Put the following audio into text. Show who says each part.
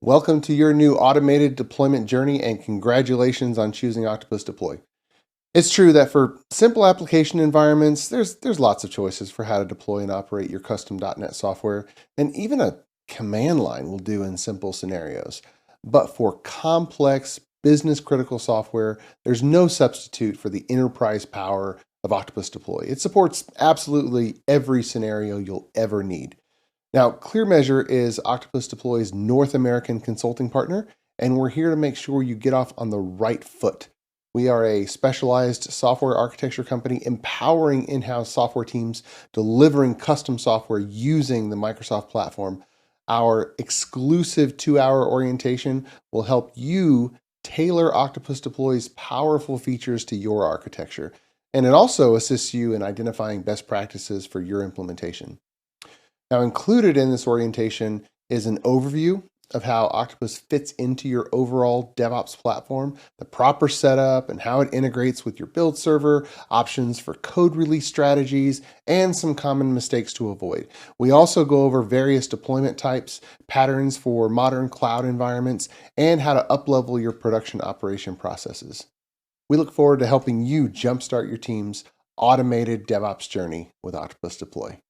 Speaker 1: Welcome to your new automated deployment journey and congratulations on choosing Octopus Deploy. It's true that for simple application environments, there's lots of choices for how to deploy and operate your custom .NET software, and even a command line will do in simple scenarios. But for complex, business critical software, there's no substitute for the enterprise power of Octopus Deploy. It supports absolutely every scenario you'll ever need. Now, ClearMeasure is Octopus Deploy's North American consulting partner, and we're here to make sure you get off on the right foot. We are a specialized software architecture company empowering in-house software teams, delivering custom software using the Microsoft platform. Our exclusive 2-hour orientation will help you tailor Octopus Deploy's powerful features to your architecture, and it also assists you in identifying best practices for your implementation. Now, included in this orientation is an overview of how Octopus fits into your overall DevOps platform, the proper setup, and how it integrates with your build server, options for code release strategies, and some common mistakes to avoid. We also go over various deployment types, patterns for modern cloud environments, and how to uplevel your production operation processes. We look forward to helping you jumpstart your team's automated DevOps journey with Octopus Deploy.